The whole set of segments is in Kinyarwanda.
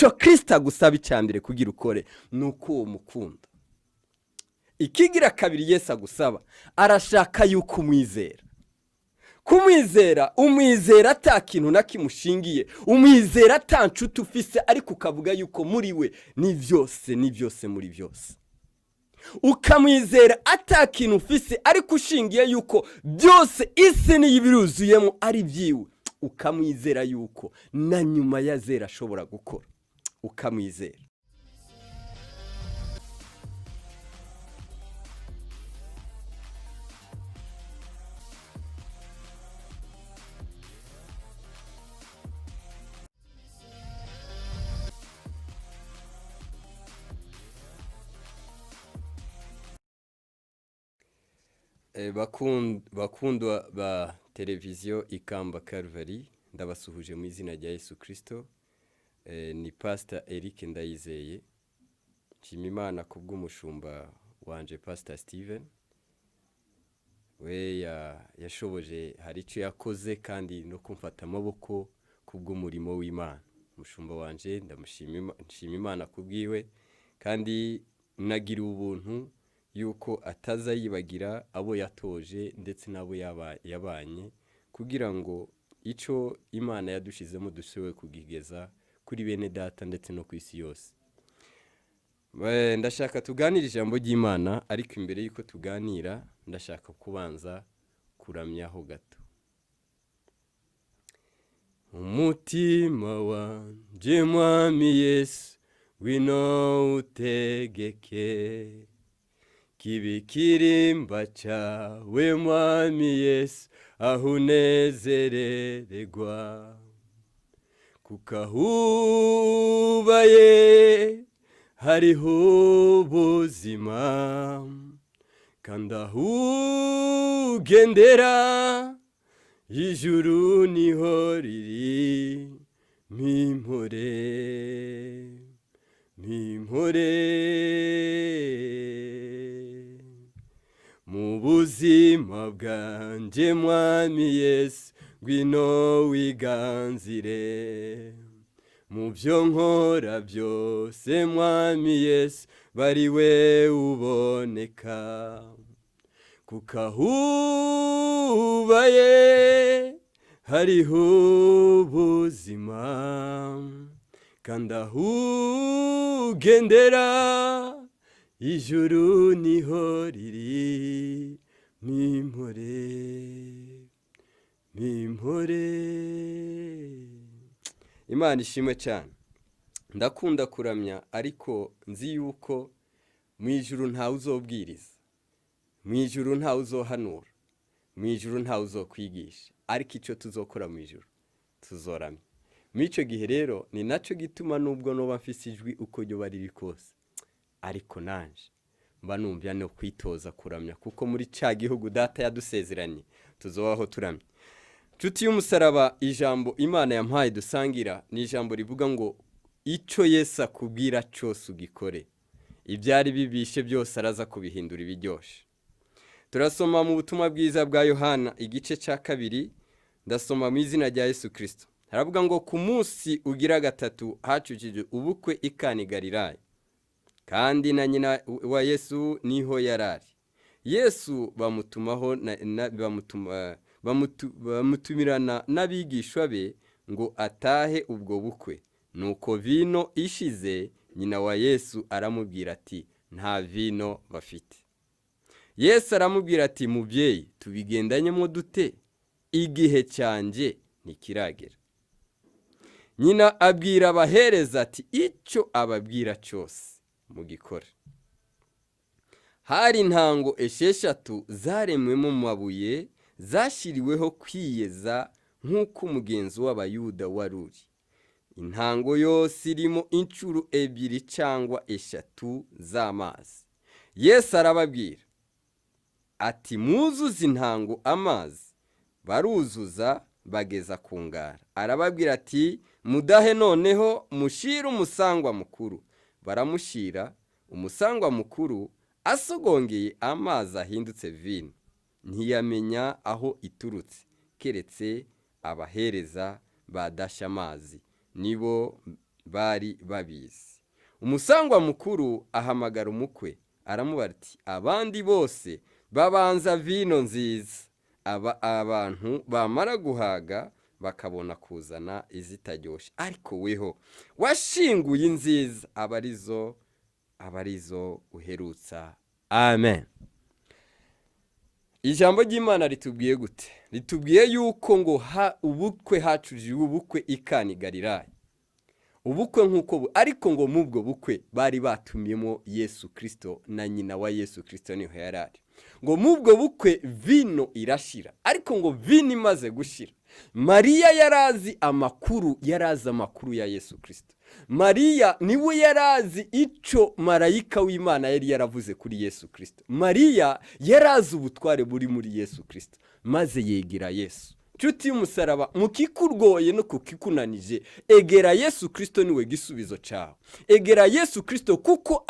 icyo Kristo agusaba icyambere kugira ukore nuko uwo mukunda. Ikigira kabiri Yesu agusaba, arashaka yuko umwizera. Kumwizera, umwizera atakintu nakimushingiye, umwizera atancuti ufise, ariko ukavuga yuko muri we ni byose muri byose. Ukamwizera atakintu ufise, ariko ushingiye yuko byose isi n'ibiruzuyemo ari byiwe. Ukamwizera yuko na nyuma ya zera ashobora gukora. Ukamwizera. Bakundwa ba televiziyo Ikamba Calvary, ndabasuhuje mu izina rya Yesu Kristo. Ni Pst Eric ndayizeye. Nshima Imana kubw'umushumba wanje Pastor Steven. We yashoboje hari icyo yakoze kandi no kumfata amaboko kubw'umurimo w'Imana. Umushumba wanje ndamushima Imana kubwiwe, kandi nagira ubuntu yuko ataza yibagira abo yatoje ndetse nabo yabanye, kugira ngo icyo Imana yadushizemo dushoboye kugigeza kuri bene data ndetse no ku isi yose. Ndashaka tuganira ijambo ry'Imana, ariko imbere yuko tuganira ndashaka kubanza kuramyaho gato. Umutima wanje mwami Yesu, ngwino utegeke kibikirimba cyawe mwami Yesu, aho unezerererwa. Kukahubaye hariho ubuzima, kandi aho ugendera ijuru niho riri. Mu buzima bwanje mwami Yesu, ngwino wiganzire. Mu byo nkora byose mwami Yesu, bari we uboneka. Kukahubaye hariho ubuzima, kandi aho ugendera ijuru niho riri. Imana ishimwe cyane. Ndakunda kuramya, ariko nzi yuko mu ijuru ntawe uzobwiriza, mu ijuru ntawe uzohanura, mu ijuru ntawe uzokwigisha, ariko icyo tuzokora mu ijuru tuzoramya. Muri icyo gihe rero ni nacyo gituma nubwo noba mfise ijwi uko ryo bari kose, ariko nanje mba numvya no kwitoza kuramya, kuko muri ca gihugu data yadusezeranye tuzobaho turamya. Nshuti y'umusaraba, ijambo Imana yampaye dusangira ni ijambo rivuga ngo icyo Yesu akubwira cyose ugikore, ibyari bibishye byose araza kubihindura ibiryoshye. Turasoma mu butumwa bwiza bwa Yohana igice cya 2, ndasoma mu izina rya Yesu Kristo. Haravuga ngo ku munsi ugira gatatu hacukije ubukwe i Kana i Galilaya, kandi na nyina wa Yesu niho yarari. Yesu bamutumirana n'abigishwa be ngo atahe ubwo bukwe. Nuko vino ishize, nyina wa Yesu aramubwira ati nta vino bafite. Yesu aramubwira ati mubyeyi, tubigendanyemo dute? Igihe cyanje ntikiragera. Nyina abwira abahereza ati icyo ababwira cyose mugikore. Hari intango 6 zaremwemo mu mabuye, zashyiriweho kwiyeza nk'uko umugenzo w'abayuda waruri. Intango yose irimo incuro 2 cyangwa 3 z'amazi. Yesu arababwira ati muzuze intango amazi. Baruzuza bageza ku ngara. Arababwira ati mudahe noneho mushira umusangwa mukuru. Baramushira. Umusangwa mukuru asogongeye amazi ahindutse vino. Ntiyamenya aho iturutse, keretse abahereza badasha amazi, nibo bari babizi. Umusangwa mukuru ahamagara umukwe aramubara ati abandi bose babanza vino nziza, abantu bamara guhaga bakabona kuzana izitaryoshye, ariko weho washinguye inziza abarizo uherutsa. Amen. Ijambo ry'Imana ritubwiye gute? Ritubwiye yuko ngo ubukwe hacujije ubukwe ikani Galilaya. Ubukwe nk'uko ariko ngo mubwo bukwe bari batumyemo Yesu Kristo na nyina wa Yesu Kristo niho yarari. Ngo mubwo bukwe vino irashira, ariko ngo vino imaze gushira, Mariya yarazi amakuru ya Yesu Kristo. Mariya niwe yarazi icyo marayika w'Imana yari yaravuze kuri Yesu Kristo. Mariya yarazi ubutware buri muri Yesu Kristo, maze yegera Yesu. Nshuti y'umusaraba, mukikurgoye no kukikunanije, egera Yesu Kristo niwe gisubizo cyawe. Egera Yesu Kristo, kuko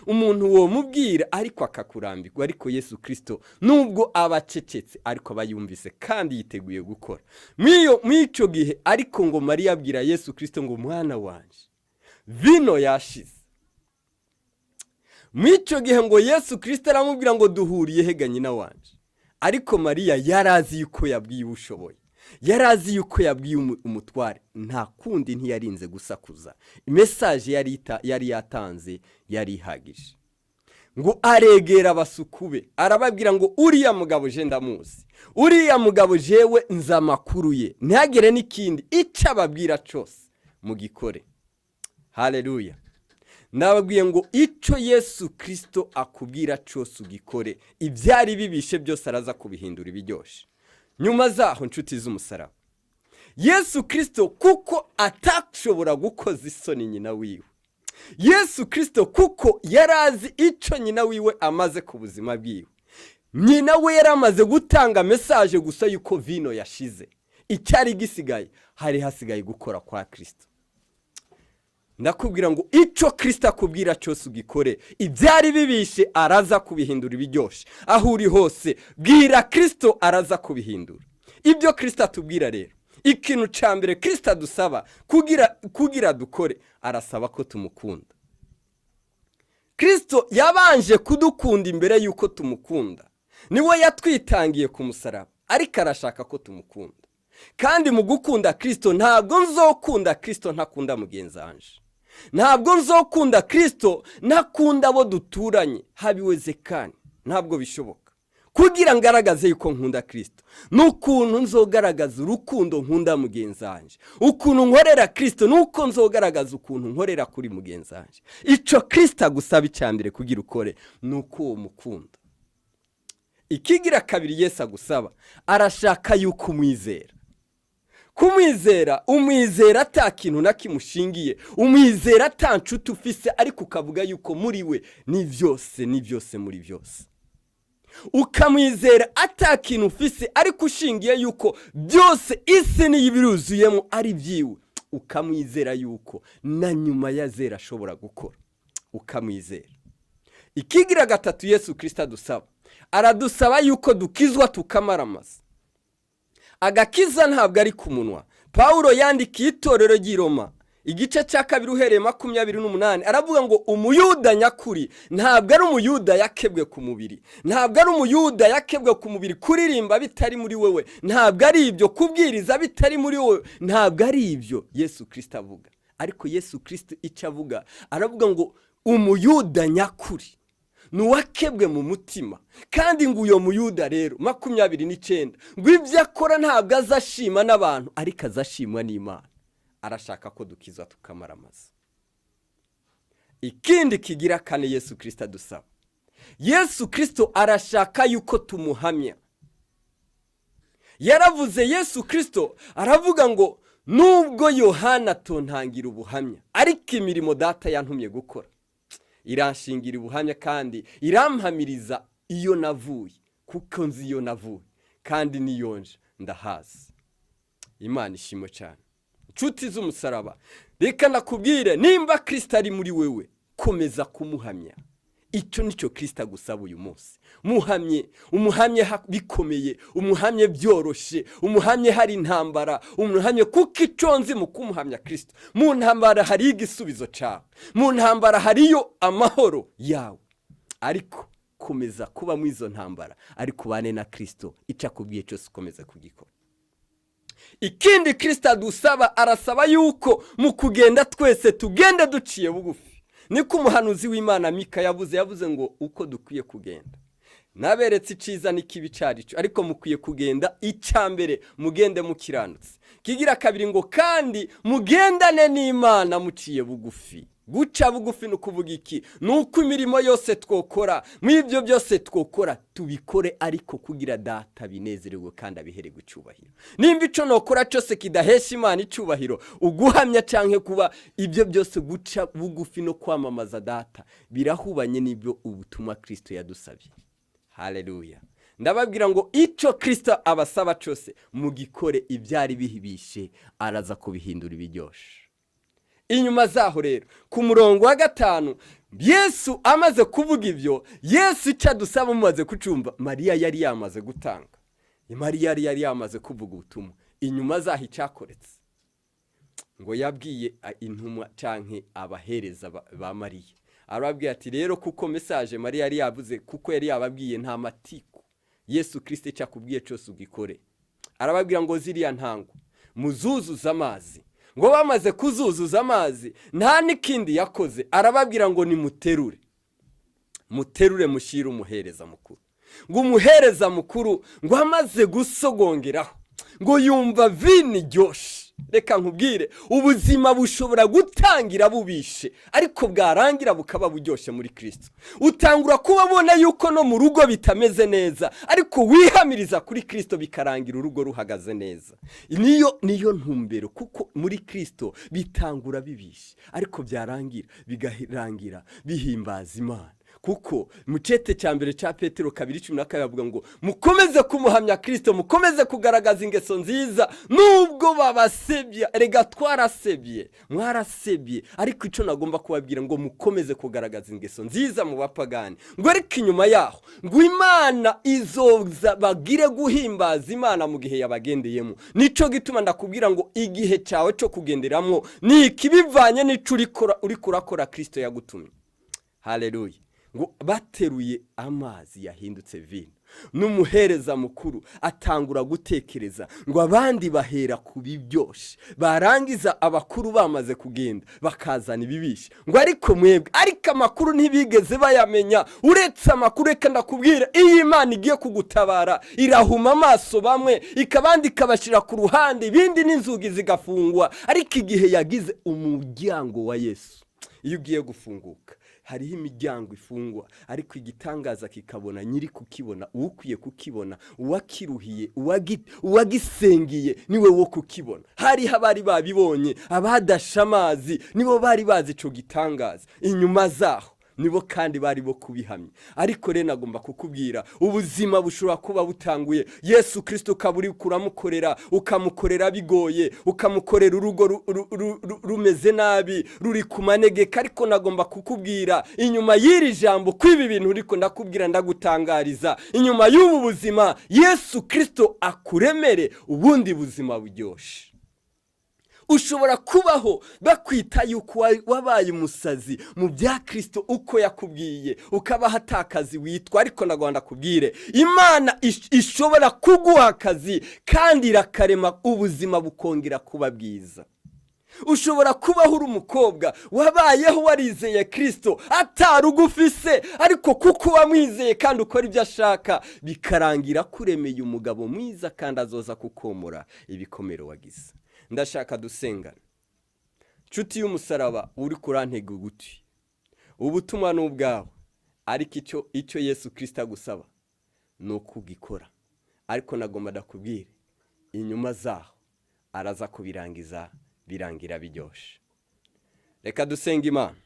umuntu wo mubwira ariko akakurambirwa, ariko Yesu Kristo nubwo abacecetse ariko abayumvise kandi yiteguye gukora. Mw'icyo gihe ariko ngo Mariya abwira Yesu Kristo ngo mwana wanje vino yashize. Mw'icyo gihe ngo Yesu Kristo aramubwira ngo duhuriye hega nyina wanje. Ariko Mariya yarazi yuko yabwiye ushoboye, yarazi yuko yabwiye umutware, nta kundi ntiyarinze gusakuza. Message yari yatanze yari ihagije. Ngo aregera abasukube arababwira ngo uriya mugabo je ndamuzi, uriya mugabo jewe nza makuru ye, ntihagere n'ikindi icyo ababwira cyose mugikore. Haleluya. Nababwiye ngo icyo Yesu Kristo akubwira cyose ugikore, ibyari bibishye byose araza kubihindura ibiryoshye. Nyuma zaho nshuti z'umusaraba, Yesu Kristo kuko atashobora gukoza isoni nyina wiwe, Yesu Kristo kuko yarazi icyo nyina wiwe amaze ku buzima bwiwe, nyina we yaramaze gutanga message gusa yuko vino yashize, icyari gisigaye hari hasigaye gukora kwa Kristo. Ndakubwira ngo icyo Kristo akubwira cyose ugikore, ibyari bibishye araza kubihindura ibiryoshye. Aho uri hose bwira Kristo araza kubihindura. Ibyo Kristo atubwira rero, ikintu cya mbere Kristo adusaba kugira dukore, arasaba ko tumukunda. Kristo yabanje kudukunda imbere yuko tumukunda. Niwe yatwitangiye ku musaraba, ariko arashaka ko tumukunda. Kandi mu gukunda Kristo, ntabwo nzokunda Kristo ntakunda mugenzi wanje. Ntabwo nzokunda Kristo ntakunda abo duturanye, habiweze kandi ntabwo bishoboka. Kugira ngaragaze yuko nkunda Kristo, n'ukuntu nzogaragaza urukundo nkunda mugenzi wanje. Ukuntu nkorera Kristo nuko nzogaragaza ukuntu nkorera kuri mugenzi wanje. Icyo Kristo agusaba icyambere kugira ukore nuko uwo mukunda. Ikigira kabiri Yesu agusaba, arashaka yuko umwizera. Kumwizera, umwizera atakintu nakimushingiye, umwizera atancuti ufise ariko ukavuga yuko muri we ni byose muri byose. Ukamwizera atakintu ufise ariko ushingiye yuko byose isi n'ibiruzuyemo ari byiwe. Ukamwizera yuko na nyuma ya zera ashobora gukora. Ukamwizera. Ikigira gatatu Yesu Kristo adusaba, aradusaba yuko dukizwa tukamaramaza. Agakiza ntabwo ari ku munwa. Paulo yandikiye itorero ry'i Roma igice cya 2 uhereye 28 aravuga ngo umuyuda nyakuri ntabwo ari umuyuda yakebwe ku mubiri, ntabwo ari umuyuda yakebwe ku mubiri, kuririmba bitari muri wewe ntabwo ari ibyo, kubwiriza bitari muri wewe ntabwo ari ibyo Yesu Kristo avuga. Ariko Yesu Kristo icyo avuga, aravuga ngo umuyuda nyakuri nuwakebwe mu mutima. Kandi ngo uyo muyuda rero 29 ngo ibyo akora ntabwo azashima n'abantu ariko azashimwa n'Imana. Arashaka ko dukiza tukamaramaza. Ikindi kigira kane Yesu Kristo adusaba, Yesu Kristo arashaka yuko tumuhamya. Yaravuze Yesu Kristo aravuga ngo nubwo Yohana tontangira ubuhamya, ariko imirimo data yantumye gukora iranshingira ubuhamya kandi irampamiriza iyo navuye, kuko nzi iyo navuye kandi niyonje ndahazi. Imana ishimwe cyane. Nshuti z'umusaraba, reka nakubwire, nimba Kristo ari muri wewe komeza kumuhamya. icyo nicyo Kristo agusaba uyu munsi. umuhamye bikomeye, umuhamye byoroshye, umuhamye hari intambara, umuhamye kuko icyo nzi mu kumuhamya Kristo, mu ntambara hariyo igisubizo cyawe, mu ntambara hariyo amahoro yawe. Ariko komeza kuba mu izo ntambara, ariko ubane na Kristo, icyo akubwiye cyose ukomeze kugikora. Ikindi Kristo adusaba, arasaba yuko mu kugenda twese tugende duciye bugufi. Niko umuhanuzi w'Imana Mika yavuze ngo uko dukwiye kugenda. Naberetse iciza n'ikibi cyarico, ariko mukwiye kugenda icyambere mugende mukiranutse. Kigira kabiri ngo kandi mugendane n'Imana muciye bugufi. Guca bugufi no kuvuga iki? Nuko imirimo yose twokora, mw'ibyo byose twokora tubikore ariko kugira data binezererwe kandi abihererwe icyubahiro. Nimba ico nokora cyose kidahesha Imana icyubahiro, uguhamya canke kuba ibyo byose guca bugufi no kwamamaza data birahubanye n'ibyo ubutumwa Kristo yadusabye. Haleluya. Ndababwira ngo icyo Kristo abasaba cyose mugikore, ibyari bibishye araza kubihindura ibiryoshye. Inyuma zaho rero ku murongo wa 5 Yesu amaze kuvuga ibyo, Yesu icyo adusaba mumaze kucumva, Mariya yari yamaze gutanga. Mariya yari yamaze kuvuga ubutumwa. Inyuma zaho icyakoretse ngo yabwiye intumwa canke abahereza ba Mariya, arababwiye ati rero kuko message Mariya yari yavuze, kuko yari yababwiye nta matiku, Yesu Kristo icyo akubwiye cyose ugikore. Arababwira ngo ziriya ntango muzuzuza amazi. Ngo bamaze kuzuzuza amazi, nta nikindi yakoze, arababwira ngo nimuterure. Muterure mushira umuhereza mukuru. Ngo umuhereza mukuru ngo amaze gusogongeraho, ngo yumva vini ryoshe. Reka nkubwire, ubuzima bushobora gutangira bubishe, ariko bwarangira bukaba buryoshye muri Kristo. Utangura kubabona yuko no mu rugo bitameze neza, ariko wihamiriza kuri Kristo bikarangira urugo ruhagaze neza. Niyo ntumbero, kuko muri Kristo bitangura bibishe, ariko byarangira bigarangira bihimbaza Imana. Kuko mu cete cya mbere cya Petero 2:12 bavuga ngo mukomeze kumuhamya Kristo, mukomeze kugaragaza ingeso nziza nubwo babasebya. Rega twarasebye, mwarasebye, ariko icyo nagomba kubabwira ngo mukomeze kugaragaza ingeso nziza mu bapagani. Ngo ariko inyuma yaho ngo Imana izoza bagire guhimbaza Imana mu gihe yabagendeyemo. Nico gituma ndakubwira ngo igihe cyawe cyo kugenderamo ni ikibivanye n'ico uri kurakora Kristo yagutumye. Haleluya. Ngo bateruye amazi yahindutse vino, n'umuhereza mukuru atangura gutekereza ngo abandi bahera ku bibyoshye, barangiza abakuru bamaze kugenda bakazana ibibishye. Ngo ariko mwebwe, ariko amakuru ntibigeze bayamenya. Uretse amakuru, reka ndakubwira, iyi Imana igiye kugutabara irahuma amaso bamwe, ikabandi ikabashira ku ruhande, ibindi n'inzugi zigafungwa. Ariko igihe yagize umuryango wa Yesu, iyo ugiye gufunguka hariho imiryango ifungwa, ariko igitangaza kikabona nyiri kukibona, ukwiye kukibona, uwakiruhiye, uwagisengiye niwe wo kukibona. Hariho abari babibonye, abadasha amazi nibo bari bazi ico gitangaza. Inyuma zaho nibo kandi bari bo kubihamya. Ariko rero nagomba kukubwira, ubuzima bushobora kuba butanguye, Yesu Kristo kaburi kuramukorera, ukamukorera bigoye, ukamukorera urugo rumeze nabi, ruri kumanegeka. Ariko nagomba kukubwira, inyuma y'iri jambo kwibi bintu uriko ndakubwira ndagutangariza, inyuma y'ubu buzima Yesu Kristo akuremere ubundi buzima buryoshye. Ushobora kubaho bakwita yuko wabaye umusazi mu bya Kristo uko yakubwiye, ukaba hatakazi witwa. Ariko nagomba kubwire, Imana ishobora kuguha akazi kandi irakarema ubuzima bukongera kuba bwiza. Ushobora kubaho uri umukobwa wabayeho warizeye Kristo atarugufise, ariko kuko wamwizeye kandi ukora ibyo ashaka, bikarangira kuremeye umugabo mwiza kandi azoza kukomora ibikomero wagize. Ndashaka dusengana. Nshuti y'umusaraba uri kurantega uguti, ubutumwa n'ubwawe, ariko icyo Yesu Kristo agusaba no kugikora. Ariko nagomba ndakubwire, inyuma zaho araza kubirangiza birangira biryoshye. Reka dusenga Imana.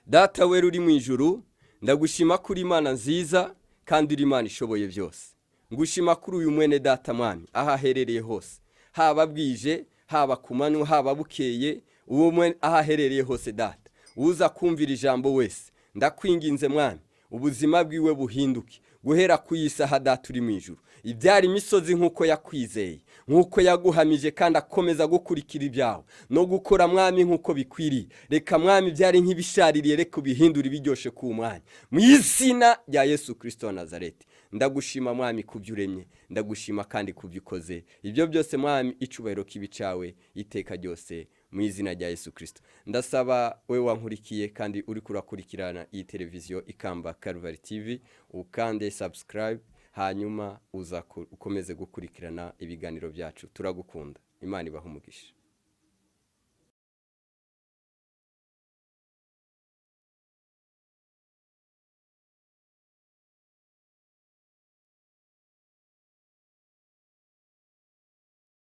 Data wera uri mu ijuru, ndagushima kuri Imana nziza kandi uri Imana ishoboye byose. Ngushima kuri uyu mwene data mwami ahaherereye hose, haba bwije, haba kumanywa, haba bukeye, uwo ahaherereye hose data. Uza kumvira ijambo wese ndakwinginze mwami ubuzima bwiwe buhinduke guhera ku isaha daturi mu ijuru ibyari imisozi nkuko yakwizeye nkuko yaguhamije kandi akomeza gukurikira ibyawe no gukora mwami nkuko bikwiriye reka mwami byari nk'ibishaririye reka ubihindura ibiryoshye ku mwanya mu izina rya Yesu Kristo wa Nazareti ndagushima mwami kubyuremye ndagushima kandi kubyukoze ibyo byose mwami icubahiro kibicawe iteka ryose mu izina rya Yesu Kristo ndasaba we wankurikiye kandi uri kurakurikirana iyi televiziyo ikamba Calvary TV ukande subscribe hanyuma ukomeze gukurikirana ibiganiro byacu turagukunda Imana ibahe umugisha.